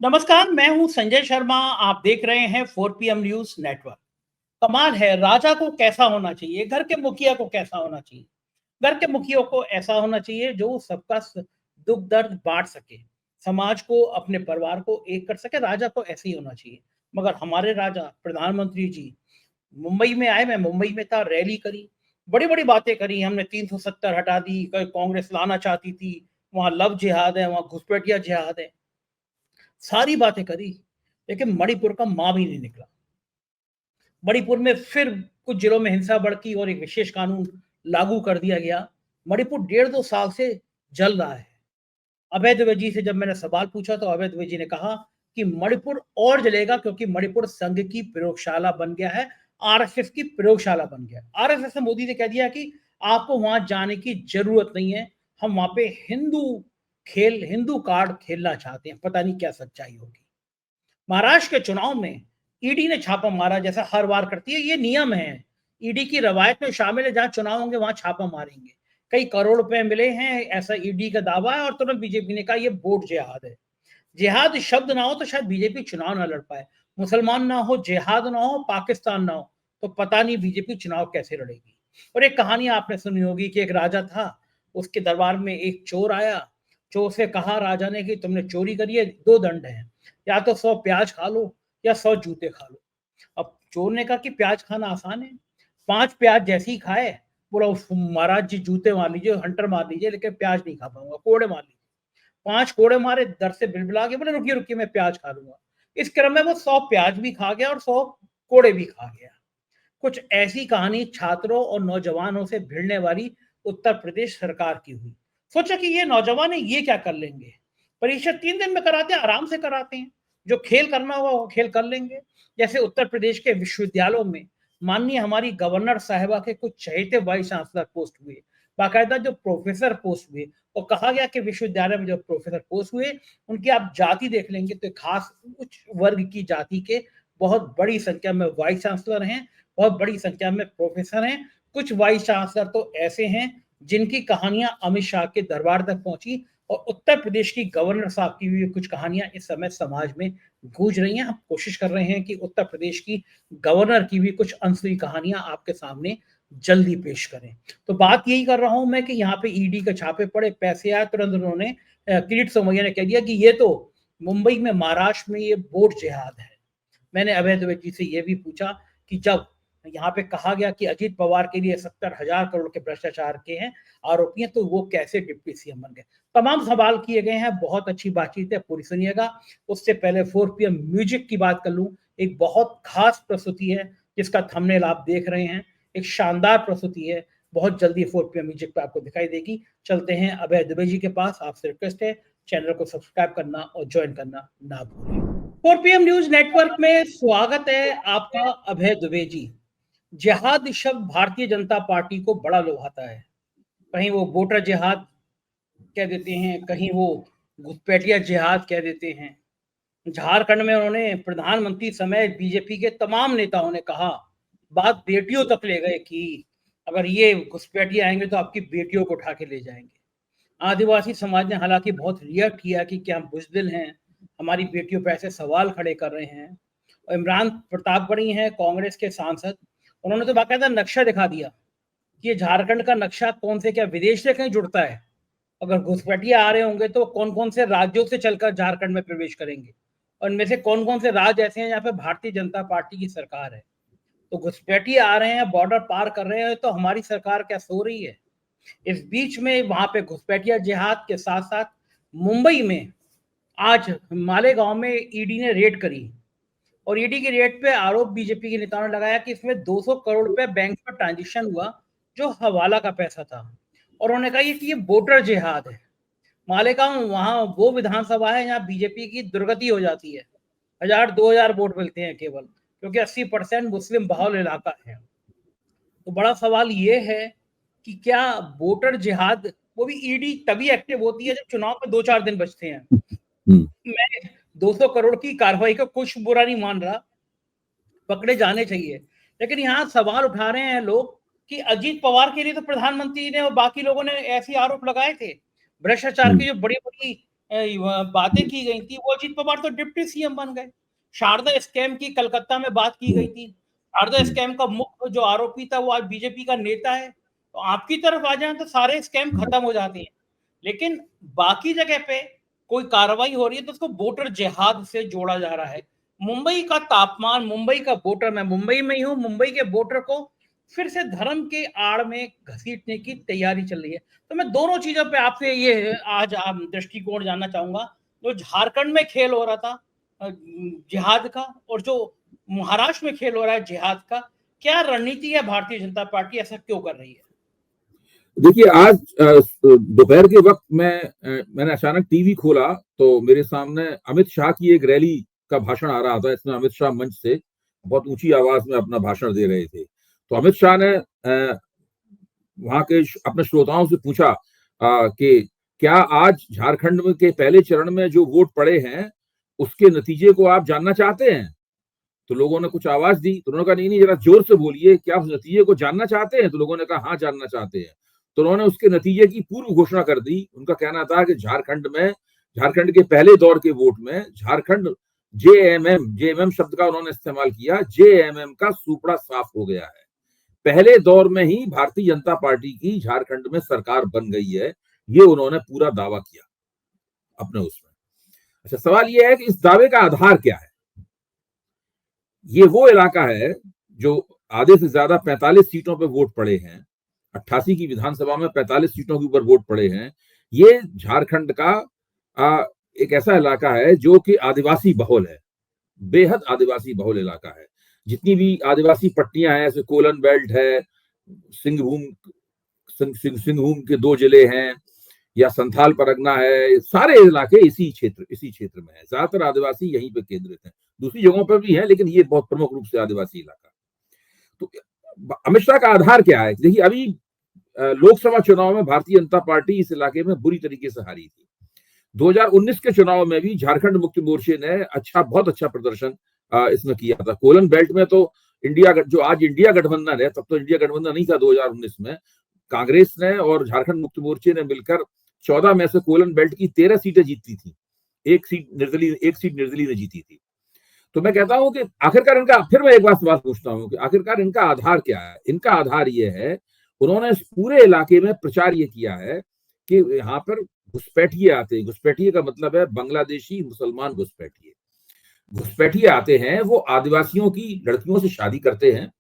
नमस्कार, मैं हूं संजय शर्मा। आप देख रहे हैं 4 PM न्यूज नेटवर्क। कमाल है, राजा को कैसा होना चाहिए, घर के मुखिया को कैसा होना चाहिए। घर के मुखिया को ऐसा होना चाहिए जो सबका दुख दर्द बांट सके, समाज को, अपने परिवार को एक कर सके। राजा तो ऐसे ही होना चाहिए। मगर हमारे राजा प्रधानमंत्री जी मुंबई में आए, मैं मुंबई में था, रैली करी, बड़ी बड़ी बातें करी। हमने 370 हटा दी, कांग्रेस लाना चाहती थी, वहां लव जिहाद है, वहां घुसपैठिया जिहाद है, सारी बातें करी। लेकिन मणिपुर का मां भी नहीं निकला। मणिपुर में फिर कुछ जिलों में हिंसा भड़की और एक विशेष कानून लागू कर दिया गया। मणिपुर 1.5-2 साल से जल रहा है। अभय द्विवेदी जी से जब मैंने सवाल पूछा तो अभय द्विवेदी जी ने कहा कि मणिपुर और जलेगा क्योंकि मणिपुर संघ की प्रयोगशाला बन गया है, आरएसएस की प्रयोगशाला बन गया। आरएसएस ने मोदी ने कह दिया कि आपको वहां जाने की जरूरत नहीं है, हम वहां पे हिंदू कार्ड खेलना चाहते हैं। पता नहीं क्या सच्चाई होगी। महाराष्ट्र के चुनाव में ईडी ने छापा मारा, जैसा हर बार करती है, ये नियम है। ईडी की रवायत में शामिल है, जहां चुनाव होंगे वहां छापा मारेंगे। कई करोड़ रुपए मिले हैं, ऐसा ईडी का दावा है। और तुरंत बीजेपी ने कहा ये वोट जिहाद है। जिहाद शब्द ना हो तो शायद बीजेपी चुनाव ना लड़ पाए। मुसलमान ना हो, जिहाद ना हो, पाकिस्तान ना हो, तो पता नहीं बीजेपी चुनाव कैसे लड़ेगी। और एक कहानी आपने सुनी होगी कि एक राजा था, उसके दरबार में एक चोर आया। चोर से कहा राजा ने कि तुमने चोरी करी है, 2 दंड है, या तो 100 प्याज खा लो या 100 जूते खा लो। अब चोर ने कहा कि प्याज खाना आसान है। 5 प्याज जैसे ही खाए, बोला "उफ, महाराज जी जूते मार लीजिए, हंटर मार लीजिए, लेकिन प्याज नहीं खा पाऊंगा, कोड़े मार लीजिए"। 5 कोड़े मारे, दर से बिलबिला के बोले रुकिए रुकिए, मैं प्याज खा लूंगा। इस क्रम में वो 100 प्याज भी खा गया और 100 कोड़े भी खा गया। कुछ ऐसी कहानी छात्रों और नौजवानों से भिड़ने वाली उत्तर प्रदेश सरकार की हुई। सोचा कि ये नौजवान है, ये क्या कर लेंगे। परीक्षा 3 दिन में कराते हैं, आराम से कराते हैं। जो खेल करना होगा वो खेल कर लेंगे। जैसे उत्तर प्रदेश के विश्वविद्यालयों में माननीय हमारी गवर्नर साहिबा के कुछ चहेते वाइस चांसलर पोस्ट हुए, बाकायदा जो प्रोफेसर पोस्ट हुए। और कहा गया कि विश्वविद्यालय में जो प्रोफेसर पोस्ट हुए उनकी आप जाति देख लेंगे तो खास उच्च वर्ग की जाति के बहुत बड़ी संख्या में वाइस चांसलर हैं, बहुत बड़ी संख्या में प्रोफेसर हैं। कुछ वाइस चांसलर तो ऐसे हैं जिनकी कहानियां अमित शाह के दरबार तक पहुंची। और उत्तर प्रदेश की गवर्नर साहब की भी कुछ कहानियां इस समय समाज में गूंज रही हैं। हम कोशिश कर रहे हैं कि उत्तर प्रदेश की गवर्नर की भी कुछ अनसुई कहानियां आपके सामने जल्दी पेश करें। तो बात यही कर रहा हूं मैं कि यहाँ पे ईडी के छापे पड़े, पैसे आए, तुरंत उन्होंने किरीट सोमैया ने कह दिया कि ये तो मुंबई में, महाराष्ट्र में ये वोट जिहाद है। मैंने अभय द्विवेदी जी से यह भी पूछा कि जब यहाँ पे कहा गया कि अजीत पवार के लिए 70,000 करोड़ के भ्रष्टाचार के हैं आरोपी हैं, तो वो कैसे डिप्टी सीएम बन गए। तमाम सवाल किए गए हैं। बहुत अच्छी बातचीत है, पूरी सुनिएगा। उससे पहले 4 PM म्यूजिक की बात कर लूं। एक बहुत खास प्रस्तुति है जिसका थंबनेल आप देख रहे हैं। एक शानदार प्रस्तुति है, बहुत जल्दी 4 PM म्यूजिक पे आपको दिखाई देगी। चलते हैं अभय द्विवेदी जी के पास। आपसे रिक्वेस्ट है चैनल को सब्सक्राइब करना और ज्वाइन करना ना भूलें। 4 PM न्यूज नेटवर्क में स्वागत है आपका, अभय द्विवेदी। जिहाद शब्द भारतीय जनता पार्टी को बड़ा लुभाता है। कहीं वो वोटर जिहाद कह देते हैं, कहीं वो घुसपैठिया जिहाद कह देते हैं। झारखंड में उन्होंने प्रधानमंत्री समेत बीजेपी के तमाम नेताओं ने कहा, बात बेटियों तक ले गए कि अगर ये घुसपैठिए आएंगे तो आपकी बेटियों को उठा के ले जाएंगे। आदिवासी समाज ने हालांकि बहुत रिएक्ट किया कि क्या हम बुजदिल हैं, हमारी बेटियों पर ऐसे सवाल खड़े कर रहे हैं। और इमरान प्रतापगढ़ी हैं कांग्रेस के सांसद, उन्होंने तो बाकायदा नक्शा दिखा दिया कि ये झारखंड का नक्शा कौन से, क्या विदेश से कहीं जुड़ता है। अगर घुसपैठिए आ रहे होंगे तो कौन कौन से राज्यों से चलकर झारखंड में प्रवेश करेंगे, और इनमें से कौन कौन से राज्य ऐसे हैं जहाँ पे भारतीय जनता पार्टी की सरकार है। तो घुसपैठिए आ रहे हैं, बॉर्डर पार कर रहे हैं, तो हमारी सरकार क्या सो रही है। इस बीच में वहां पे घुसपैठिया जिहाद के साथ साथ मुंबई में आज मालेगांव में ईडी ने रेड करी। और ईडी की रेड पे आरोप बीजेपी के नेताओं ने लगाया कि इसमें 200 करोड़ रुपए बैंक में ट्रांजेक्शन हुआ जो हवाला का पैसा था। और उन्होंने कहा कि ये वोटर जिहाद है। मालेगांव वहां वो विधानसभा है जहां बीजेपी की दुर्गति हो जाती है। 1000-2000 वोट मिलते हैं केवल, क्योंकि 80% मुस्लिम बहुल इलाका है। तो बड़ा सवाल ये है कि क्या वोटर जिहाद, वो भी ईडी तभी एक्टिव होती है जब चुनाव में 2-4 दिन बचते हैं। मैं 200 करोड़ की कार्रवाई को कुछ बुरा नहीं मान रहा, पकड़े जाने चाहिए। लेकिन यहाँ सवाल उठा रहे हैं लोग कि अजीत पवार के लिए तो प्रधानमंत्री ने और बाकी लोगों ने ऐसे आरोप लगाए थे। भ्रष्टाचार की जो बड़ी बड़ी बातें की गई थी, वो अजीत पवार तो डिप्टी सीएम बन गए। शारदा स्कैम की कलकत्ता में बात की गई थी। शारदा स्कैम का मुख्य जो आरोपी था वो आज बीजेपी का नेता है। तो आपकी तरफ आ जाए तो सारे स्कैम खत्म हो जाते हैं। लेकिन बाकी जगह पे कोई कार्रवाई हो रही है तो उसको वोटर जिहाद से जोड़ा जा रहा है। मुंबई का तापमान, मुंबई का वोटर, मैं मुंबई में ही हूँ, मुंबई के वोटर को फिर से धर्म के आड़ में घसीटने की तैयारी चल रही है। तो मैं दोनों चीजों पे आपसे ये आज आप दृष्टिकोण जानना चाहूंगा। जो झारखंड में खेल हो रहा था जिहाद का, और जो महाराष्ट्र में खेल हो रहा है जिहाद का, क्या रणनीति है भारतीय जनता पार्टी, ऐसा क्यों कर रही है? देखिए, आज दोपहर के वक्त मैंने अचानक टीवी खोला तो मेरे सामने अमित शाह की एक रैली का भाषण आ रहा था। इसमें अमित शाह मंच से बहुत ऊंची आवाज में अपना भाषण दे रहे थे। तो अमित शाह ने वहां के अपने श्रोताओं से पूछा कि क्या आज झारखंड के पहले चरण में जो वोट पड़े हैं उसके नतीजे को आप जानना चाहते हैं? तो लोगों ने कुछ आवाज दी। तो उन्होंने कहा नहीं नहीं, जरा जोर से बोलिए, क्या उस नतीजे को जानना चाहते हैं? तो लोगों ने कहा हाँ, जानना चाहते हैं। तो उन्होंने उसके नतीजे की पूर्व घोषणा कर दी। उनका कहना था कि झारखंड के पहले दौर के वोट में झारखंड जेएमएम शब्द का उन्होंने इस्तेमाल किया, जेएमएम का सुपड़ा साफ हो गया है। पहले दौर में ही भारतीय जनता पार्टी की झारखंड में सरकार बन गई है, ये उन्होंने पूरा दावा किया अपने उसमें। अच्छा, सवाल यह है कि इस दावे का आधार क्या है? ये वो इलाका है जो आधे से ज्यादा 45 सीटों पे वोट पड़े हैं। 88 की विधानसभा में 45 सीटों के ऊपर वोट पड़े हैं। ये झारखंड का एक ऐसा इलाका है जो कि आदिवासी बहुल है, बेहद आदिवासी बहुल इलाका है। जितनी भी आदिवासी पट्टियां हैं, जैसे कोलन बेल्ट है, सिंहभूम के 2 जिले हैं, या संथाल परगना है, सारे इलाके इसी क्षेत्र में है। ज्यादातर आदिवासी यहीं पे केंद्रित हैं। दूसरी जगहों पर भी है, लेकिन ये बहुत प्रमुख रूप से आदिवासी इलाका। तो अमित शाह का आधार क्या है? देखिए, अभी लोकसभा चुनाव में भारतीय जनता पार्टी इस इलाके में बुरी तरीके से हारी थी। 2019 के चुनाव में भी झारखंड मुक्ति मोर्चे ने बहुत अच्छा प्रदर्शन इसमें किया था। कोलन बेल्ट में तो जो आज इंडिया गठबंधन है, तब तो इंडिया गठबंधन नहीं था 2019 में। कांग्रेस ने और झारखंड मुक्ति मोर्चे ने मिलकर 14 में से कोलन बेल्ट की 13 सीटें जीती थी। एक सीट निर्दलीय ने जीती थी। तो मैं कहता हूं कि आखिरकार फिर मैं एक बार सवाल पूछता हूं कि आखिरकार इनका आधार क्या है? इनका आधार ये है, उन्होंने इस पूरे इलाके में प्रचार ये किया है कि यहाँ पर घुसपैठिए आते हैं। घुसपैठिए का मतलब है बांग्लादेशी मुसलमान घुसपैठिए। घुसपैठिए आते हैं, वो आदिवासियों की लड़कियों से शादी करते हैं,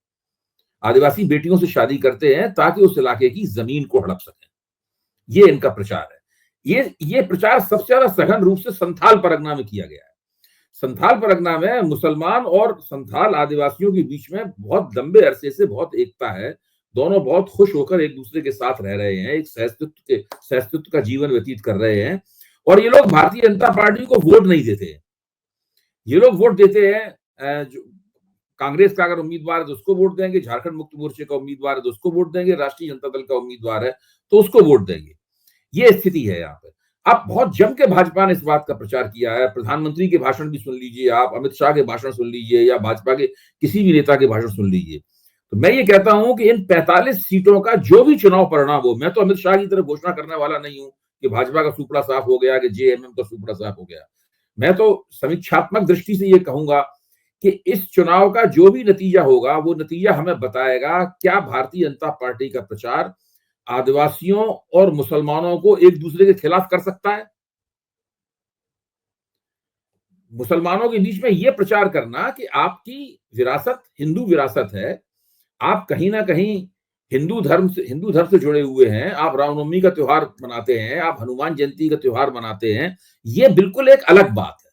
आदिवासी बेटियों से शादी करते हैं ताकि उस इलाके की जमीन को हड़प सकें। ये इनका प्रचार है। ये प्रचार सबसे ज्यादा सघन रूप से संथाल परगना में किया गया है। संथाल परगना में मुसलमान और संथाल आदिवासियों के बीच में बहुत लंबे अरसे से बहुत एकता है। दोनों बहुत खुश होकर एक दूसरे के साथ रह रहे हैं, एक सहस्तित्व का जीवन व्यतीत कर रहे हैं। और ये लोग भारतीय जनता पार्टी को वोट नहीं देते हैं। ये लोग वोट देते हैं, जो कांग्रेस का अगर उम्मीदवार है तो उसको वोट देंगे, झारखंड मुक्ति मोर्चे का उम्मीदवार है तो उसको वोट देंगे, राष्ट्रीय जनता दल का उम्मीदवार है तो उसको वोट देंगे। ये स्थिति है यहाँ पे। अब बहुत जम के भाजपा ने इस बात का प्रचार किया है। प्रधानमंत्री के भाषण भी सुन लीजिए आप, अमित शाह के भाषण सुन लीजिए, या भाजपा के किसी भी नेता के भाषण सुन लीजिए। तो मैं ये कहता हूं कि इन 45 सीटों का जो भी चुनाव परिणाम हो, मैं तो अमित शाह की तरफ घोषणा करने वाला नहीं हूं कि भाजपा का सुपड़ा साफ हो गया, कि जेएमएम का सुपड़ा साफ हो गया। मैं तो समीक्षात्मक दृष्टि से ये कहूंगा कि इस चुनाव का जो भी नतीजा होगा, वो नतीजा हमें बताएगा क्या भारतीय जनता पार्टी का प्रचार आदिवासियों और मुसलमानों को एक दूसरे के खिलाफ कर सकता है। मुसलमानों के बीच में यह प्रचार करना कि आपकी विरासत हिंदू विरासत है, आप कहीं ना कहीं हिंदू धर्म से जुड़े हुए हैं, आप रामनवमी का त्योहार मनाते हैं, आप हनुमान जयंती का त्योहार मनाते हैं, ये बिल्कुल एक अलग बात है।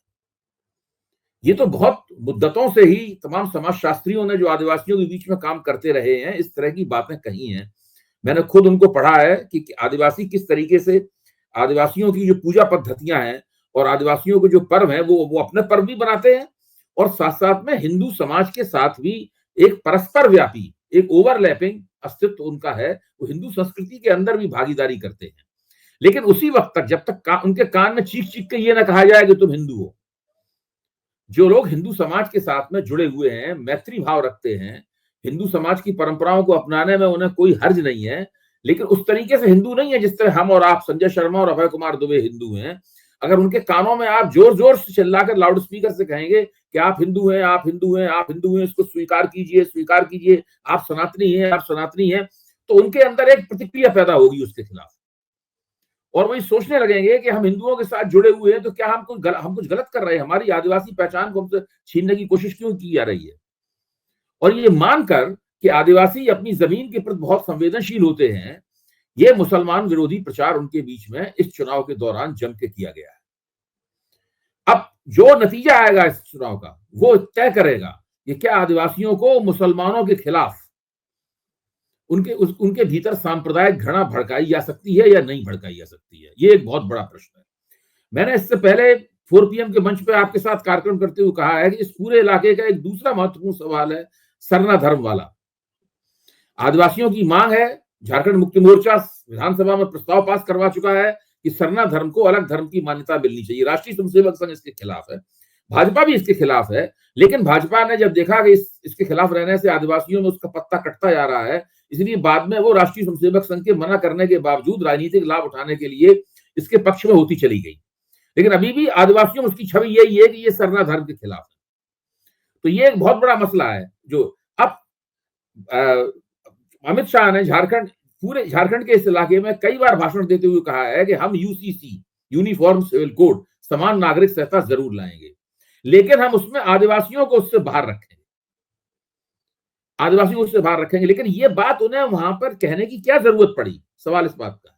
ये तो बहुत मुद्दतों से ही तमाम समाजशास्त्रियों ने जो आदिवासियों के बीच में काम करते रहे हैं, इस तरह की बातें कही हैं। मैंने खुद उनको पढ़ा है कि आदिवासी किस तरीके से आदिवासियों की जो पूजा पद्धतियां हैं और आदिवासियों के जो पर्व हैं वो अपने पर्व भी बनाते हैं, और साथ साथ में हिंदू समाज के साथ भी एक परस्पर व्यापी, एक ओवरलैपिंग अस्तित्व उनका है। वो हिंदू संस्कृति के अंदर भी भागीदारी करते हैं। लेकिन उसी वक्त तक, जब तक उनके कान में चीख चीख के ये ना कहा जाए कि तुम हिंदू हो, जो लोग हिंदू समाज के साथ में जुड़े हुए हैं, मैत्री भाव रखते हैं, हिंदू समाज की परंपराओं को अपनाने में उन्हें कोई हर्ज नहीं है, लेकिन उस तरीके से हिंदू नहीं है जिस तरह हम और आप, संजय शर्मा और अभय कुमार दुबे हिंदू हैं। अगर उनके कानों में आप जोर जोर से चिल्लाकर लाउड स्पीकर से कहेंगे कि आप हिंदू हैं, आप हिंदू हैं, आप हिंदू हैं, इसको स्वीकार कीजिए, स्वीकार कीजिए, आप सनातनी हैं, आप सनातनी हैं, तो उनके अंदर एक प्रतिक्रिया पैदा होगी उसके खिलाफ, और वही सोचने लगेंगे कि हम हिंदुओं के साथ जुड़े हुए हैं तो क्या हम कुछ गलत कर रहे हैं, हमारी आदिवासी पहचान को हमसे छीनने की कोशिश क्यों की जा रही है। और ये मानकर कि आदिवासी अपनी जमीन के प्रति बहुत संवेदनशील होते हैं, ये मुसलमान विरोधी प्रचार उनके बीच में इस चुनाव के दौरान जम के किया गया है। अब जो नतीजा आएगा इस चुनाव का वो तय करेगा कि क्या आदिवासियों को मुसलमानों के खिलाफ उनके भीतर सांप्रदायिक घृणा भड़काई जा सकती है या नहीं भड़काई जा सकती है। ये एक बहुत बड़ा प्रश्न है। मैंने इससे पहले 4 PM के मंच पे आपके साथ कार्यक्रम करते हुए कहा है कि इस पूरे इलाके का एक दूसरा महत्वपूर्ण सवाल है सरना धर्म वाला। आदिवासियों की मांग है, झारखंड मुक्ति मोर्चा विधानसभा में प्रस्ताव पास करवा चुका है कि सरना धर्म को अलग धर्म की मान्यता मिलनी चाहिए। राष्ट्रीय स्वयंसेवक संघ इसके खिलाफ है, भाजपा भी इसके खिलाफ है, लेकिन भाजपा ने जब देखा कि इसके खिलाफ रहने से आदिवासियों में उसका पत्ता कटता जा रहा है, इसलिए बाद में वो राष्ट्रीय स्वयंसेवक संघ के मना करने के बावजूद राजनीतिक लाभ उठाने के लिए इसके पक्ष में होती चली गई। लेकिन अभी भी आदिवासियों में उसकी छवि यही है कि ये सरना धर्म के खिलाफ है। तो ये एक बहुत बड़ा मसला है जो अब अमित शाह ने पूरे झारखंड के इस इलाके में कई बार भाषण देते हुए कहा है कि हम यूसीसी, यूनिफॉर्म सिविल कोड, समान नागरिक संहिता जरूर लाएंगे, लेकिन हम उसमें आदिवासियों को उससे बाहर रखेंगे, आदिवासियों को उससे बाहर रखेंगे। लेकिन ये बात उन्हें वहां पर कहने की क्या जरूरत पड़ी? सवाल इस बात का,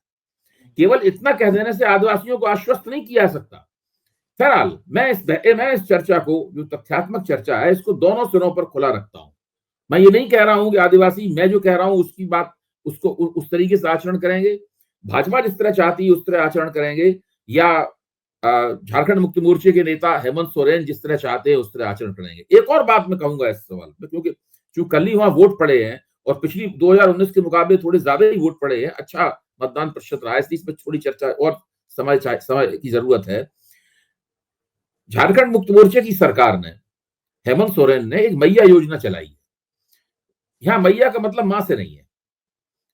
केवल इतना कह देने से आदिवासियों को आश्वस्त नहीं किया जा सकता। बहरहाल मैं इस चर्चा को, जो तथ्यात्मक चर्चा है, इसको दोनों सिरों पर खुला रखता हूं। मैं ये नहीं कह रहा हूं कि आदिवासी मैं जो कह रहा हूं उसकी बात उसको उस तरीके से आचरण करेंगे, भाजपा जिस तरह चाहती है उस तरह आचरण करेंगे, या झारखंड मुक्ति मोर्चे के नेता हेमंत सोरेन जिस तरह चाहते हैं उस तरह आचरण करेंगे। एक और बात मैं कहूंगा इस सवाल में, क्योंकि कल ही वहां वोट पड़े हैं और पिछली 2019 के मुकाबले थोड़े ज्यादा ही वोट पड़े हैं, अच्छा मतदान प्रतिशत रहा है, इसलिए इसमें थोड़ी चर्चा और समय की जरूरत है। झारखंड मुक्ति मोर्चे की सरकार ने, हेमंत सोरेन ने एक मैया योजना चलाई है। यहां मैया का मतलब मां से नहीं है,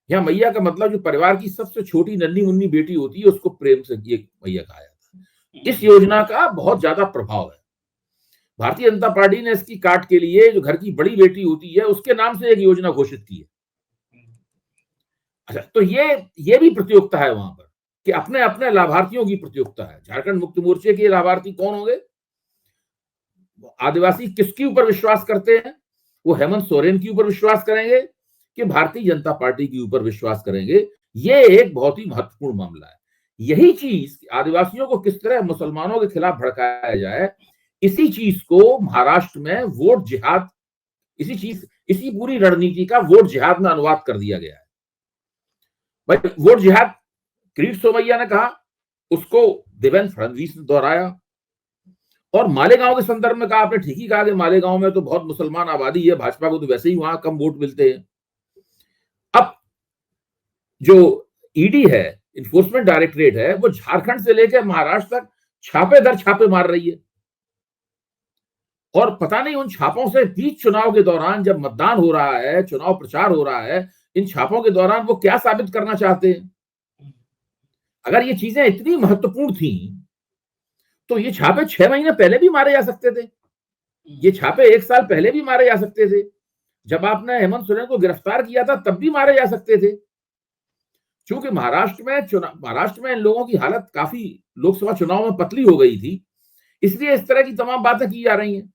यहां मैया का मतलब जो परिवार की सबसे छोटी नन्ही मुन्नी बेटी होती है उसको प्रेम से ये मैया कहा जाता है। इस योजना का बहुत ज्यादा प्रभाव है। भारतीय जनता पार्टी ने इसकी काट के लिए जो घर की बड़ी बेटी होती है उसके नाम से एक योजना घोषित की है। अच्छा, तो ये भी प्रतियोगिता है वहां पर कि अपने अपने लाभार्थियों की प्रतियोगिता है। झारखंड मुक्ति मोर्चे के लाभार्थी कौन होंगे? आदिवासी किसके ऊपर विश्वास करते हैं? वो हेमंत सोरेन के ऊपर विश्वास करेंगे कि भारतीय जनता पार्टी के ऊपर विश्वास करेंगे? ये एक बहुत ही महत्वपूर्ण मामला है। यही चीज आदिवासियों को किस तरह मुसलमानों के खिलाफ भड़काया जाए, इसी चीज को महाराष्ट्र में वोट जिहाद, इसी पूरी रणनीति का वोट जिहाद में अनुवाद कर दिया गया है। भाई वोट जिहाद किरीट सोमैया ने कहा, उसको देवेंद्र फडणवीस ने दोहराया, और मालेगांव के संदर्भ में कहा, आपने ठीक ही कहा कि मालेगांव में तो बहुत मुसलमान आबादी है, भाजपा को तो वैसे ही वहां कम वोट मिलते हैं। अब जो ईडी है, इन्फोर्समेंट डायरेक्टरेट है, वो झारखंड से लेकर महाराष्ट्र तक छापे दर छापे मार रही है, और पता नहीं उन छापों से बीच चुनाव के दौरान जब मतदान हो रहा है, चुनाव प्रचार हो रहा है, इन छापों के दौरान वो क्या साबित करना चाहते हैं। अगर ये चीजें इतनी महत्वपूर्ण थी तो ये छापे 6 महीने पहले भी मारे जा सकते थे, ये छापे 1 साल पहले भी मारे जा सकते थे, जब आपने हेमंत सोरेन को गिरफ्तार किया था तब भी मारे जा सकते थे। क्योंकि महाराष्ट्र में इन लोगों की हालत काफी लोकसभा चुनाव में पतली हो गई थी, इसलिए इस तरह की तमाम बातें की जा रही हैं।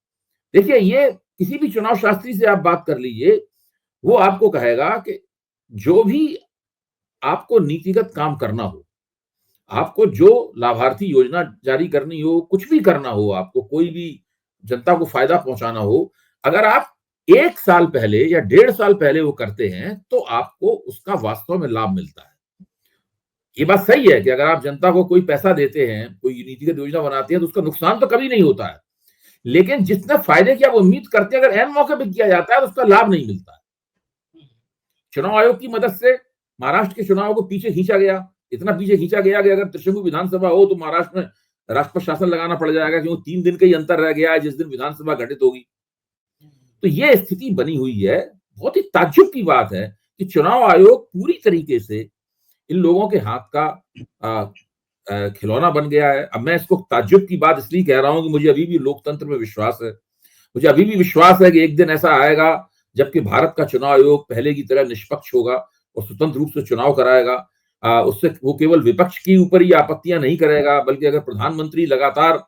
देखिए, ये किसी भी चुनाव शास्त्री से आप बात कर लीजिए, वो आपको कहेगा कि जो भी आपको नीतिगत काम करना हो, आपको जो लाभार्थी योजना जारी करनी हो, कुछ भी करना हो, आपको कोई भी जनता को फायदा पहुंचाना हो, अगर आप 1 साल पहले या 1.5 साल पहले वो करते हैं तो आपको उसका वास्तव में लाभ मिलता है। ये बात सही है कि अगर आप जनता को कोई पैसा देते हैं, कोई नीतिगत योजना बनाते हैं, तो उसका नुकसान तो कभी नहीं होता है, लेकिन जितने फायदे की आप उम्मीद करते हैं, अगर ऐन मौके पर किया जाता है तो उसका लाभ नहीं मिलता है। चुनाव आयोग की मदद से महाराष्ट्र के चुनाव को पीछे खींचा गया, इतना पीछे खींचा गया कि अगर त्रिशंकु विधानसभा हो तो महाराष्ट्र में राष्ट्रपति शासन लगाना पड़ जाएगा, क्योंकि 3 दिन का ही अंतर रह गया है जिस दिन विधानसभा घटित होगी। तो ये स्थिति बनी हुई है। बहुत ही ताज्जुब की बात है कि चुनाव आयोग पूरी तरीके से इन लोगों के हाथ का खिलौना बन गया है। अब मैं इसको ताज्जुब की बात इसलिए कह रहा हूं कि मुझे अभी भी लोकतंत्र में विश्वास है। मुझे अभी भी विश्वास है कि एक दिन ऐसा आएगा जबकि भारत का चुनाव आयोग पहले की तरह निष्पक्ष होगा और स्वतंत्र रूप से चुनाव कराएगा। उससे वो केवल विपक्ष के ऊपर ही आपत्तियां नहीं करेगा, बल्कि अगर प्रधानमंत्री लगातार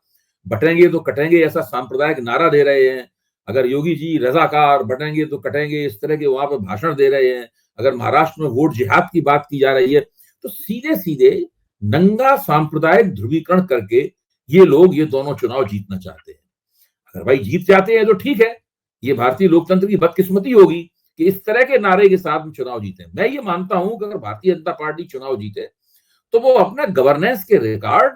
बटेंगे तो कटेंगे ऐसा सांप्रदायिक नारा दे रहे हैं, अगर योगी जी रजाकार बटेंगे तो कटेंगे इस तरह के वहां पर भाषण दे रहे हैं, अगर महाराष्ट्र में वोट जिहाद की बात की जा रही है, तो सीधे सीधे नंगा सांप्रदायिक ध्रुवीकरण करके ये लोग ये दोनों चुनाव जीतना चाहते हैं। अगर भाई जीत जाते हैं तो ठीक है, ये भारतीय लोकतंत्र की बदकिस्मती होगी कि इस तरह के नारे के साथ चुनाव जीते। मैं ये मानता हूं कि अगर भारतीय जनता पार्टी चुनाव जीते तो वो अपने गवर्नेंस के रिकॉर्ड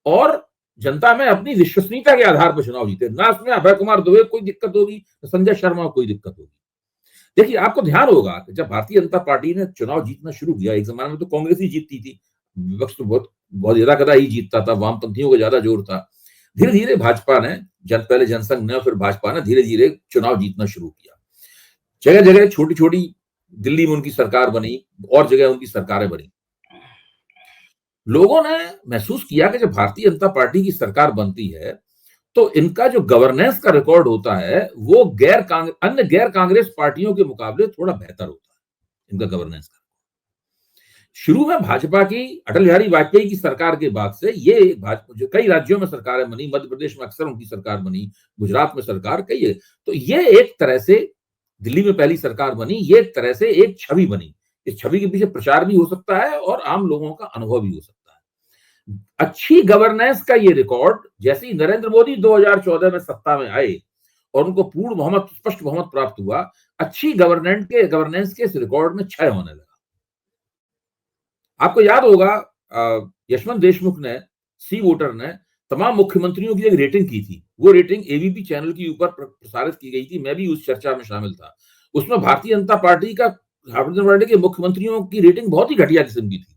और जनता में अपनी विश्वसनीयता के आधार पर चुनाव जीते। ना उसमें अभय कुमार दुबे को कोई दिक्कत होगी, संजय शर्मा को कोई दिक्कत होगी। देखिए, आपको ध्यान होगा कि जब भारतीय जनता पार्टी ने चुनाव जीतना शुरू किया, एक जमाने में तो कांग्रेस ही जीतती थी, विपक्ष तो बहुत ज्यादा कदा ही जीतता था, वामपंथियों का ज्यादा जोर था। धीरे धीरे भाजपा ने पहले जनसंघ ने फिर भाजपा ने धीरे धीरे चुनाव जीतना शुरू किया। जगह जगह छोटी छोटी, दिल्ली में उनकी सरकार बनी और जगह उनकी सरकारें बनी। लोगों ने महसूस किया कि जब भारतीय जनता पार्टी की सरकार बनती है तो इनका जो गवर्नेंस का रिकॉर्ड होता है वो अन्य गैर कांग्रेस पार्टियों के मुकाबले थोड़ा बेहतर होता है, इनका गवर्नेंस का। शुरू में भाजपा की अटल बिहारी वाजपेयी की सरकार के बाद से ये जो कई राज्यों में सरकारें बनी, मध्य प्रदेश में अक्सर उनकी सरकार बनी, गुजरात में सरकार कई है, तो ये एक तरह से दिल्ली में पहली सरकार बनी, ये एक तरह से एक छवि बनी। इस छवि के पीछे प्रचार भी हो सकता है और आम लोगों का अनुभव भी हो सकता है। अच्छी गवर्नेंस का ये रिकॉर्ड जैसे ही नरेंद्र मोदी 2014 में सत्ता में आए और उनको पूर्ण बहुमत, स्पष्ट बहुमत प्राप्त हुआ, अच्छी गवर्नेंस के इस रिकॉर्ड में क्षय होने लगा। आपको याद होगा यशवंत देशमुख ने, सी वोटर ने तमाम मुख्यमंत्रियों की एक रेटिंग की थी। वो रेटिंग एबीपी चैनल के ऊपर प्रसारित की गई थी, मैं भी उस चर्चा में शामिल था। उसमें भारतीय जनता पार्टी के मुख्यमंत्रियों की रेटिंग बहुत ही घटिया किस्म की थी।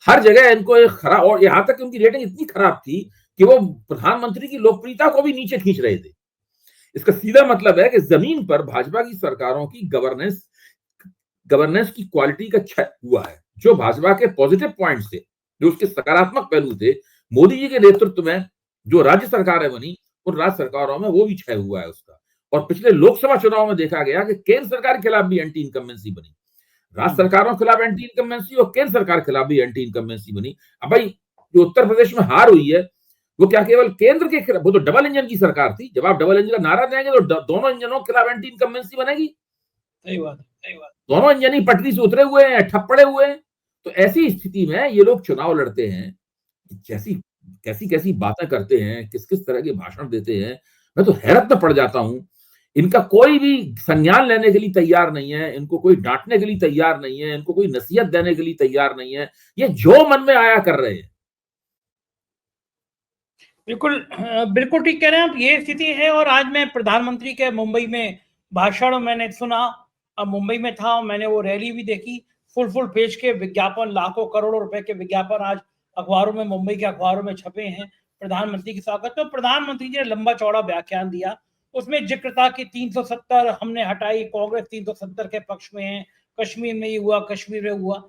हर जगह इनको एक खराब, और यहां तक उनकी रेटिंग इतनी खराब थी कि वो प्रधानमंत्री की लोकप्रियता को भी नीचे खींच रहे थे। इसका सीधा मतलब है कि जमीन पर भाजपा की सरकारों की गवर्नेंस की क्वालिटी का क्षय हुआ है। जो भाजपा के पॉजिटिव पॉइंट्स थे, जो उसके सकारात्मक पहलू थे, मोदी जी के नेतृत्व में जो राज्य सरकारें बनी, उन राज्य सरकारों में वो भी क्षय हुआ है उसका। और पिछले लोकसभा चुनाव में देखा गया कि केंद्र सरकार के खिलाफ भी एंटी इनकम्बेंसी बनी, राज्य सरकारों के खिलाफ एंटी इनकम्बेंसी और केंद्र सरकार के खिलाफ भी एंटी इनकम्बेंसी बनी। अब भाई जो उत्तर प्रदेश में हार हुई है वो क्या केवल केंद्र के खिलाफ, वो तो डबल इंजन की सरकार थी। जब आप डबल इंजन का नारा देंगे तो दोनों इंजनों के खिलाफ एंटी इनकम्बेंसी बनेगी। सही बात, सही बात। दोनों इंजन ही पटरी से उतरे हुए हैं, ठप पड़े हुए हैं। तो ऐसी स्थिति में ये लोग चुनाव लड़ते हैं, कैसी कैसी बातें करते हैं, किस किस तरह के भाषण देते हैं, मैं तो हैरत में पड़ जाता हूं। इनका कोई भी संज्ञान लेने के लिए तैयार नहीं है, इनको कोई डांटने के लिए तैयार नहीं है, इनको कोई नसीहत देने के लिए तैयार नहीं है। ये जो मन में आया कर रहे हैं। बिल्कुल बिल्कुल ठीक कह रहे हैं आप, ये स्थिति है। और आज मैं प्रधानमंत्री के मुंबई में भाषण मैंने सुना, अब मुंबई में था, मैंने वो रैली भी देखी। फुल पेज के विज्ञापन, लाखों करोड़ों रुपए के विज्ञापन आज अखबारों में, मुंबई के अखबारों में छपे हैं प्रधानमंत्री के स्वागत में। प्रधानमंत्री जी ने लंबा चौड़ा व्याख्यान दिया, उसमें जिक्र था कि 370 हमने हटाई, कांग्रेस 370 के पक्ष में है, कश्मीर में ये हुआ, कश्मीर में हुआ।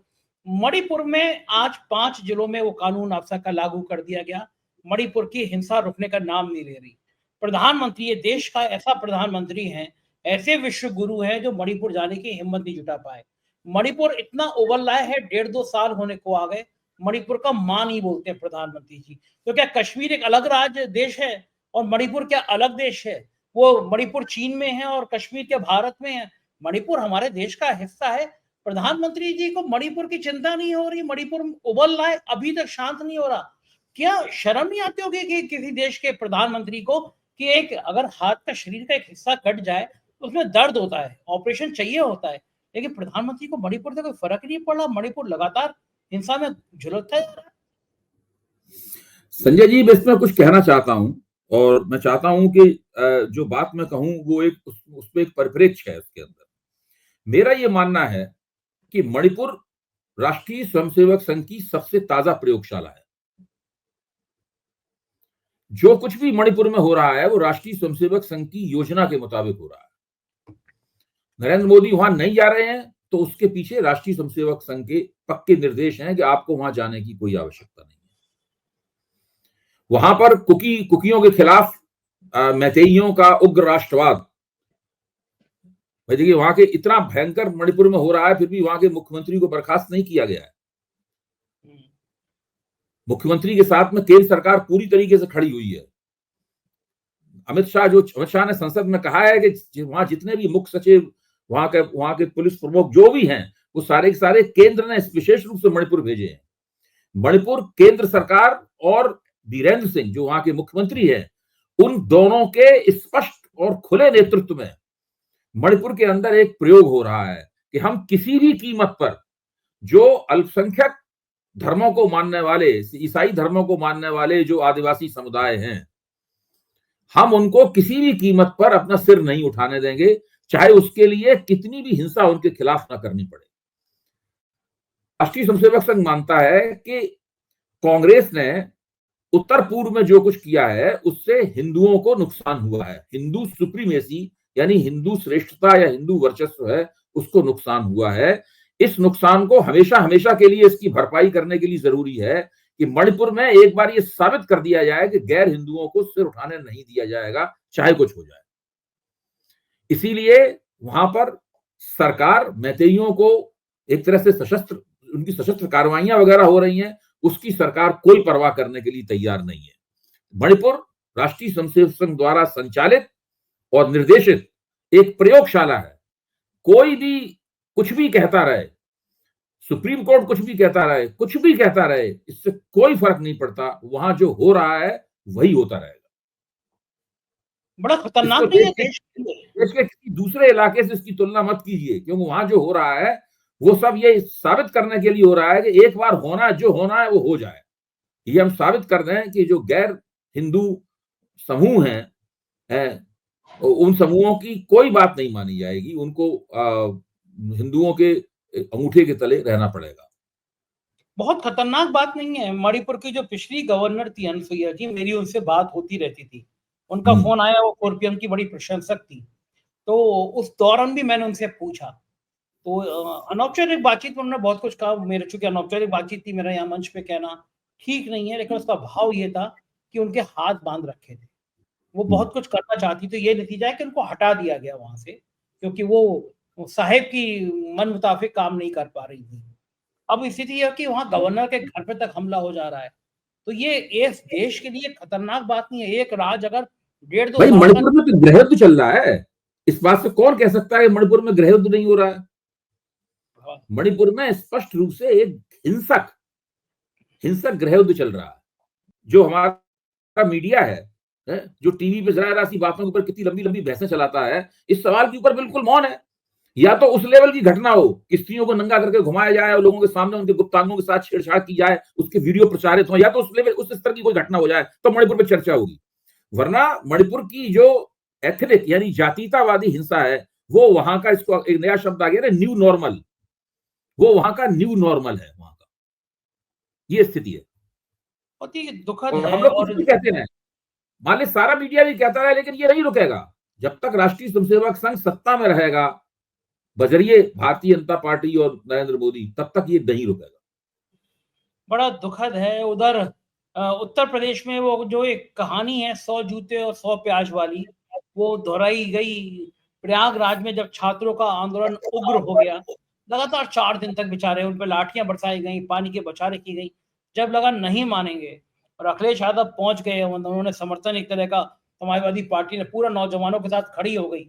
मणिपुर में आज 5 जिलों में वो कानून आपसा का लागू कर दिया गया। मणिपुर की हिंसा रुकने का नाम नहीं ले रही। प्रधानमंत्री, ये देश का ऐसा प्रधानमंत्री है, ऐसे विश्व गुरु हैं जो मणिपुर जाने की हिम्मत नहीं जुटा पाए। मणिपुर इतना उबल रहा है, 1.5-2 साल होने को आ गए, मणिपुर का मां नहीं बोलते हैं प्रधानमंत्री जी। तो क्या कश्मीर एक अलग राज्य देश है और मणिपुर क्या अलग देश है? वो मणिपुर चीन में है और कश्मीर क्या भारत में है? मणिपुर हमारे देश का हिस्सा है। प्रधानमंत्री जी को मणिपुर की चिंता नहीं हो रही, मणिपुर उबल रहा है, अभी तक शांत नहीं हो रहा। क्या शर्म नहीं आती होगी कि किसी देश के प्रधानमंत्री को कि एक अगर हाथ का, शरीर का एक हिस्सा कट जाए तो उसमें दर्द होता है, ऑपरेशन चाहिए होता है, लेकिन प्रधानमंत्री को मणिपुर से कोई फर्क नहीं पड़ रहा। मणिपुर लगातार हिंसा में झुलसता जा रहा है। संजय जी, मैं इसमें कुछ कहना चाहता हूं और मैं चाहता हूं कि जो बात मैं कहूं वो उसमें एक परिप्रेक्ष्य है। उसके अंदर मेरा ये मानना है कि मणिपुर राष्ट्रीय स्वयंसेवक संघ की सबसे ताजा प्रयोगशाला है। जो कुछ भी मणिपुर में हो रहा है वो राष्ट्रीय स्वयंसेवक संघ की योजना के मुताबिक हो रहा है। नरेंद्र मोदी वहां नहीं जा रहे हैं तो उसके पीछे राष्ट्रीय स्वयंसेवक संघ के पक्के निर्देश हैं कि आपको वहां जाने की कोई आवश्यकता नहीं है। वहां पर कुकियों के खिलाफ मैतेइयों का उग्र राष्ट्रवाद, भाई देखिए वहां के इतना भयंकर मणिपुर में हो रहा है, फिर भी वहां के मुख्यमंत्री को बर्खास्त नहीं किया गया है। मुख्यमंत्री के साथ में केंद्र सरकार पूरी तरीके से खड़ी हुई है। अमित शाह ने संसद में कहा है कि वहां जितने भी मुख्य सचिव, वहां के पुलिस प्रमुख जो भी हैं, वो सारे के सारे केंद्र ने विशेष रूप से मणिपुर भेजे हैं। मणिपुर केंद्र सरकार और बीरेंद्र सिंह जो वहां के मुख्यमंत्री हैं, उन दोनों के स्पष्ट और खुले नेतृत्व में मणिपुर के अंदर एक प्रयोग हो रहा है कि हम किसी भी कीमत पर जो अल्पसंख्यक धर्मों को मानने वाले, ईसाई धर्मों को मानने वाले जो आदिवासी समुदाय हैं, हम उनको किसी भी कीमत पर अपना सिर नहीं उठाने देंगे, चाहे उसके लिए कितनी भी हिंसा उनके खिलाफ ना करनी पड़े। राष्ट्रीय स्वयंसेवक संघ मानता है कि कांग्रेस ने उत्तर पूर्व में जो कुछ किया है उससे हिंदुओं को नुकसान हुआ है। हिंदू सुप्रीमेसी यानी हिंदू श्रेष्ठता या हिंदू वर्चस्व है, उसको नुकसान हुआ है। इस नुकसान को हमेशा हमेशा के लिए इसकी भरपाई करने के लिए जरूरी है कि मणिपुर में एक बार ये साबित कर दिया जाए कि गैर हिंदुओं को सिर उठाने नहीं दिया जाएगा, चाहे कुछ हो जाए। इसीलिए वहां पर सरकार मैतेइयों को एक तरह से उनकी सशस्त्र कार्रवाइयां वगैरह हो रही हैं, उसकी सरकार कोई परवाह करने के लिए तैयार नहीं है। मणिपुर राष्ट्रीय स्वयंसेवक संघ द्वारा संचालित और निर्देशित एक प्रयोगशाला है। कोई भी कुछ भी कहता रहे, सुप्रीम कोर्ट कुछ भी कहता रहे, कुछ भी कहता रहे, इससे कोई फर्क नहीं पड़ता। वहां जो हो रहा है वही होता रहेगा। बड़ा खतरनाक नहीं है देश के किसी दूसरे इलाके से इसकी तुलना मत कीजिए, क्योंकि वहां जो हो रहा है वो सब ये साबित करने के लिए हो रहा है कि एक बार जो होना है वो हो जाए। ये हम साबित कर रहे हैं कि जो गैर हिंदू समूह हैं, उन समूहों की कोई बात नहीं मानी जाएगी, उनको हिंदुओं के अंगूठे के तले रहना पड़ेगा। बहुत खतरनाक बात नहीं है। मणिपुर की जो पिछली गवर्नर थी अनसुईया जी, मेरी उनसे बात होती रहती थी, उनका फोन आया, वो 4PM की बड़ी प्रशंसक थी, तो उस दौरान भी मैंने उनसे पूछा, तो अनौपचारिक बातचीत में उन्होंने बहुत कुछ कहा। मेरे चूंकि अनौपचारिक बातचीत थी, मेरा यहाँ मंच पे कहना ठीक नहीं है, लेकिन उसका भाव ये था कि उनके हाथ बांध रखे थे, वो बहुत कुछ करना चाहती, तो ये नतीजा है कि उनको हटा दिया गया वहां से, क्योंकि वो साहेब की मन मुताबिक काम नहीं कर पा रही थी। अब स्थिति है कि वहां गवर्नर के घर पे तक हमला हो जा रहा है, तो ये इस देश के लिए खतरनाक बात नहीं है। एक राज अगर 1.5-2 भाई साल मणिपुर में तो गृह युद्ध चल रहा है, इस बात से कौन कह सकता है मणिपुर में गृह युद्ध नहीं हो रहा है? मणिपुर में स्पष्ट रूप से एक हिंसक गृह युद्ध चल रहा है। जो हमारा मीडिया है, जो टीवी पे जरा सी बातों के ऊपर कितनी लंबी लंबी बहसें चलाता है, इस सवाल के ऊपर बिल्कुल मौन है। या तो उस लेवल की घटना हो कि स्त्रियों को नंगा करके घुमाया जाए और लोगों के सामने उनके गुप्तांगों के साथ छेड़छाड़ की जाए, उसके वीडियो प्रचारित हो, या तो उस स्तर की कोई घटना हो जाए तो मणिपुर में चर्चा होगी। वरना मणिपुर की जो एथनिक यानी जातीयतावादी हिंसा है, वो वहां का, इसको एक नया शब्द आ गया ना, न्यू नॉर्मल, वो वहां का न्यू नॉर्मल है। वहां का ये स्थिति है, बहुत ही दुखद और है। हम लोग कुछ भी कहते हैं, मान ली सारा मीडिया भी कहता है, लेकिन ये नहीं रुकेगा। जब तक राष्ट्रीय स्वयंसेवक संघ सत्ता में रहेगा बजरिए भारतीय जनता पार्टी और नरेंद्र मोदी, तब तक ये नहीं रुकेगा। बड़ा दुखद है। उधर उत्तर प्रदेश में वो जो एक कहानी है 100 जूते और 100 प्याज वाली, वो दोहराई गई। प्रयागराज में जब छात्रों का आंदोलन उग्र हो गया, लगातार 4 दिन तक बेचारे उन पर लाठियां बरसाई गई, पानी के बौछारें की गई। जब लगा नहीं मानेंगे और अखिलेश यादव पहुंच गए, उन्होंने समर्थन एक तरह का, समाजवादी पार्टी ने पूरा नौजवानों के साथ खड़ी हो गई,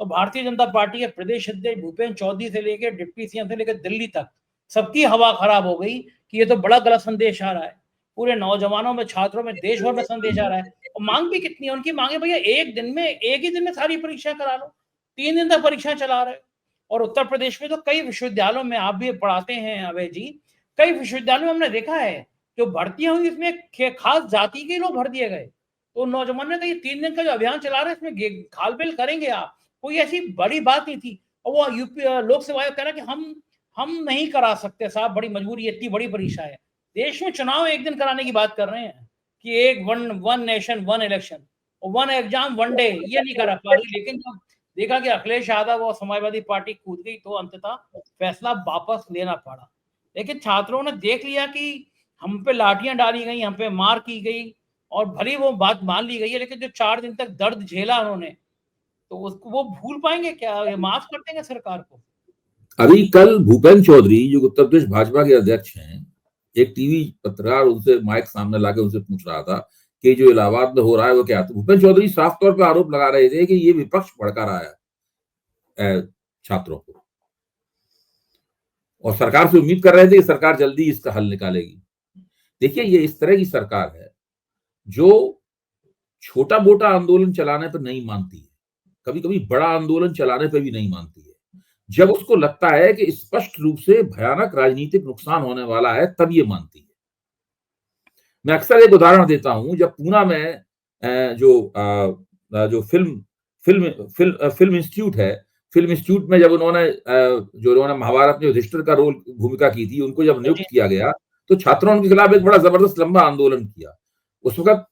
तो भारतीय जनता पार्टी के प्रदेश अध्यक्ष भूपेन्द्र चौधरी से लेकर डिप्टी सीएम से लेकर दिल्ली तक सबकी हवा खराब हो गई कि ये तो बड़ा गलत संदेश आ रहा है। पूरे नौजवानों में, छात्रों में, देश भर में संदेश आ रहा है। और मांग भी कितनी है उनकी? मांगे भैया एक ही दिन में सारी परीक्षा करा लो, 3 दिन तक परीक्षा चला रहे हो। और उत्तर प्रदेश में तो कई विश्वविद्यालयों में, आप भी पढ़ाते हैं अभय जी, कई विश्वविद्यालयों में हमने देखा है जो भर्तियां हुई, इसमें खास जाति के लोग भर दिए गए। तो नौजवान ने कहा ये 3 दिन का जो अभियान चला रहे हैं, इसमें खालबिल करेंगे आप, कोई ऐसी बड़ी बात नहीं थी। और वो यूपी लोक सेवा आयोग कह रहा है कि हम नहीं करा सकते साहब, बड़ी मजबूरी, इतनी बड़ी परीक्षा है। देश में चुनाव एक दिन कराने की बात कर रहे हैं कि एक one nation one election, one exam one day, ये नहीं करा पा रही। लेकिन जब देखा कि अखिलेश यादव और समाजवादी पार्टी कूद गई, तो अंततः फैसला वापस लेना पड़ा। लेकिन छात्रों ने देख लिया कि हम पे लाठियां डाली गई, हम पे मार की गई, और भले वो बात मान ली गई है, लेकिन जो 4 दिन तक दर्द झेला उन्होंने, तो उसको वो भूल पाएंगे क्या? ये माफ कर देंगे सरकार को? अभी कल भूपेंद्र चौधरी जो उत्तर प्रदेश भाजपा के अध्यक्ष हैं, एक टीवी पत्रकार उनसे माइक सामने लाके उनसे पूछ रहा था कि जो इलाहाबाद में हो रहा है वो क्या। तो भूपेंद्र चौधरी साफ तौर पर आरोप लगा रहे थे कि ये विपक्ष भड़का रहा है छात्रों को, और सरकार से उम्मीद कर रहे थे कि सरकार जल्दी इसका हल निकालेगी। देखिए, ये इस तरह की सरकार है जो छोटा मोटा आंदोलन चलाने पर नहीं मानती है, कभी कभी बड़ा आंदोलन चलाने पर भी नहीं मानती है। जब उसको लगता है कि स्पष्ट रूप से भयानक राजनीतिक नुकसान होने वाला है, तब ये मानती है। मैं अक्सर एक उदाहरण देता हूं, जब पूना में जो फिल्म इंस्टीट्यूट है, फिल्म इंस्टीट्यूट में जब उन्होंने महाभारत में युधिष्ठिर का रोल भूमिका की थी, उनको जब नियुक्त किया गया तो छात्रों ने उनके खिलाफ एक बड़ा जबरदस्त लंबा आंदोलन किया। उस वक्त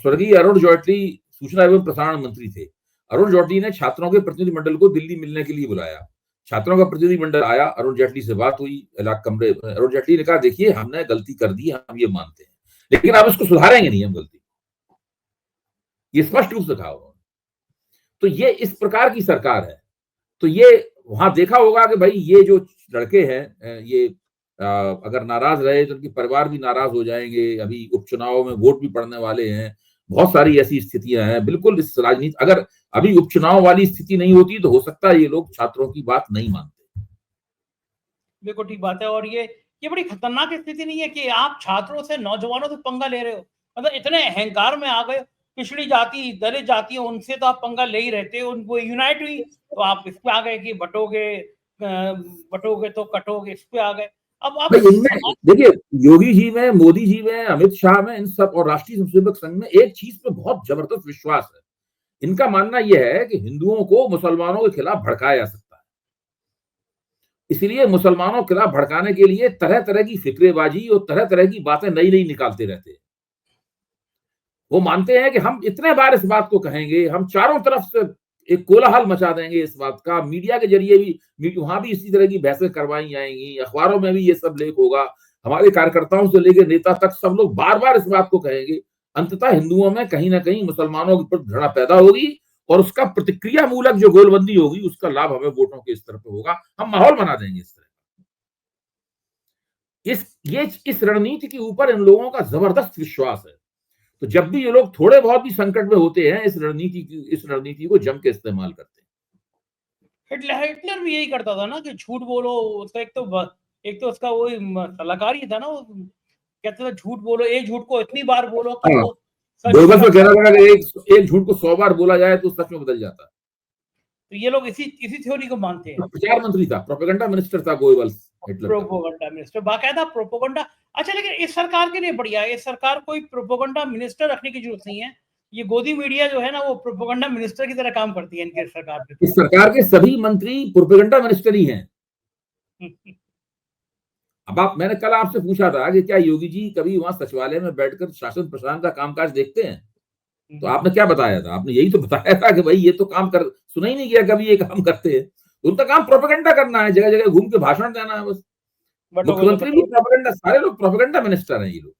स्वर्गीय अरुण जेटली सूचना एवं प्रसारण मंत्री थे। अरुण जेटली ने छात्रों के प्रतिनिधिमंडल को दिल्ली मिलने के लिए बुलाया। छात्रों का प्रतिनिधिमंडल आया, अरुण जेटली से बात हुई कमरे। अरुण जेटली ने कहा, देखिए हमने गलती कर दी, हम ये मानते हैं, लेकिन आप इसको सुधारेंगे नहीं, हम गलती, ये स्पष्ट रूप से कहा उन्होंने। तो ये इस प्रकार की सरकार है। तो ये वहां देखा होगा कि भाई ये जो लड़के हैं, ये अगर नाराज रहे तो उनके परिवार भी नाराज हो जाएंगे। अभी उपचुनाव में वोट भी पड़ने वाले हैं, बहुत सारी ऐसी स्थितियां हैं। बिल्कुल इस राजनीति, अगर अभी उपचुनाव वाली स्थिति नहीं होती तो हो सकता है ये लोग छात्रों की बात नहीं मानते। बिल्कुल ठीक बात है। और ये बड़ी खतरनाक स्थिति नहीं है कि आप छात्रों से, नौजवानों से पंगा ले रहे हो? मतलब इतने अहंकार में आ गए। पिछड़ी जाति, दलित जाति है, उनसे तो आप पंगा ले ही रहते हो, उनको यूनाइट हुई तो आप इस पे आ गए कि बटोगे तो कटोगे, इस पे आ गए। अब आप इनमें देखिए, योगी जी में, मोदी जी में, अमित शाह में, इन सब और राष्ट्रीय स्वयंसेवक संघ में एक चीज पे बहुत जबरदस्त विश्वास है। इनका मानना यह है कि हिंदुओं को मुसलमानों के खिलाफ भड़काया जा सकता है, इसलिए मुसलमानों के खिलाफ भड़काने के लिए तरह तरह की फिक्रेबाजी और तरह तरह की बातें नई नई निकालते रहते हैं। वो मानते हैं कि हम इतने बार इस बात को कहेंगे, हम चारों तरफ से एक कोलाहल मचा देंगे इस बात का, मीडिया के जरिए भी, वहां भी इसी तरह की बहसें करवाई जाएंगी, अखबारों में भी ये सब लेख होगा, हमारे कार्यकर्ताओं से लेकर नेता तक सब लोग बार बार इस बात को कहेंगे। अंततः हिंदुओं में कहीं ना कहीं मुसलमानों के प्रति घृणा पैदा होगी, और उसका प्रतिक्रिया मूलक जो गोलबंदी होगी, उसका लाभ हमें वोटों के स्तर पर होगा। हम माहौल बना देंगे इस तरह। इस रणनीति के ऊपर इन लोगों का जबरदस्त विश्वास है। तो जब भी ये लोग थोड़े बहुत भी संकट में होते हैं, इस रणनीति को जम के इस्तेमाल करते हैं। हिटलर भी यही करता था ना कि झूठ बोलो। उसका एक तो उसका वही सलाहकार ही था ना, वो कहते थे झूठ बोलो, एक झूठ को इतनी बार बोलो कि वो गोबल्स में कहना लगा कि एक झूठ को 100 बार बोला जाए तो सच में बदल जाता है। तो ये लोग इसी थ्योरी को मानते हैं। प्रचार मंत्री था, प्रोपेगेंडा मिनिस्टर था गोबल्स, प्रोपोगंडा मिनिस्टर, बाकायदा प्रोपोगंडा। अच्छा, लेकिन इस सरकार के लिए बढ़िया है, इस सरकार कोई प्रोपोगंडा मिनिस्टर रखने की जरूरत नहीं है। ये गोदी मीडिया जो है ना, वो प्रोपोगंडा मिनिस्टर की तरह काम करती है इनकी सरकार पे। इस सरकार के सभी मंत्री प्रोपेगेंडा मिनिस्टर ही हैं। अब मैंने कल आपसे पूछा था कि क्या योगी जी कभी वहां सचिवालय में बैठकर शासन प्रशासन का कामकाज देखते हैं, तो आपने क्या बताया था? आपने यही तो बताया था कि भाई ये तो काम कर, सुना ही नहीं गया कभी ये काम करते हैं। उनका काम प्रोपेगेंडा करना है, जगह जगह घूम के भाषण देना है बस। मुख्यमंत्री भी प्रोपेगेंडा, सारे लोग प्रोपेगेंडा मिनिस्टर हैं ये लोग।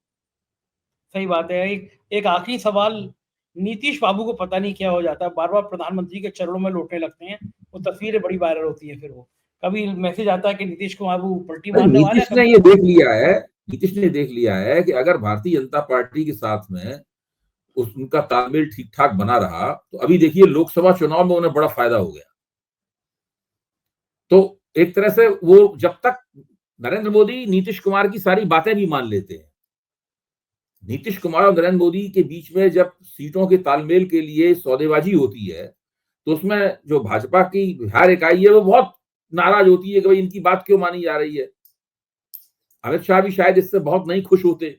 सही बात है। एक आखिरी सवाल, नीतीश बाबू को पता नहीं क्या हो जाता है, बार बार प्रधानमंत्री के चरणों में लौटने लगते हैं, वो तस्वीरें बड़ी वायरल होती है। फिर वो कभी मैसेज आता है कि नीतीश बाबू पलटी मारने वाले हैं। नीतीश ने ये देख लिया है, नीतीश ने देख लिया है कि अगर भारतीय जनता पार्टी के साथ में उनका तालमेल ठीक ठाक बना रहा तो अभी देखिए लोकसभा चुनाव में उन्हें बड़ा फायदा हो गया। तो एक तरह से वो, जब तक नरेंद्र मोदी नीतीश कुमार की सारी बातें भी मान लेते हैं, नीतीश कुमार और नरेंद्र मोदी के बीच में जब सीटों के तालमेल के लिए सौदेबाजी होती है, तो उसमें जो भाजपा की बिहार इकाई है वो बहुत नाराज होती है कि भाई इनकी बात क्यों मानी जा रही है। अमित शाह भी शायद इससे बहुत नहीं खुश होते,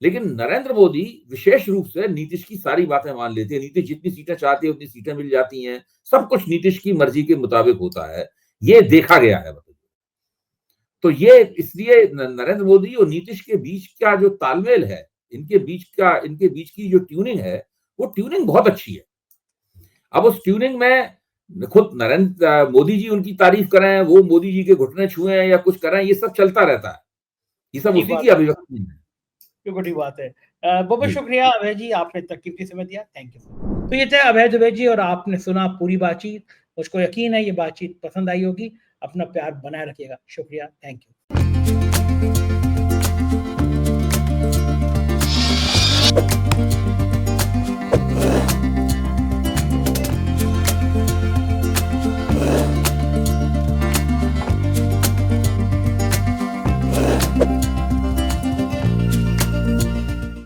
लेकिन नरेंद्र मोदी विशेष रूप से नीतीश की सारी बातें मान लेते हैं। नीतीश जितनी सीटें चाहते हैं उतनी सीटें मिल जाती हैं, सब कुछ नीतीश की मर्जी के मुताबिक होता है, ये देखा गया है। तो ये इसलिए नरेंद्र मोदी और नीतीश के बीच का जो तालमेल है, इनके बीच की जो ट्यूनिंग है, वो ट्यूनिंग बहुत अच्छी है। अब उस ट्यूनिंग में खुद नरेंद्र मोदी जी उनकी तारीफ करें, वो मोदी जी के घुटने छुए या कुछ करें, ये सब चलता रहता है, ये सब उसी की अभिव्यक्ति है। बड़ी बात है। बहुत बहुत जी। शुक्रिया अभय जी, आपने इतना कीमती समय दिया। Thank you. तो ये थे अभय दुबे जी और आपने सुना पूरी बातचीत। मुझको यकीन है ये बातचीत पसंद आई होगी। अपना प्यार बनाए रखिएगा। शुक्रिया। Thank you.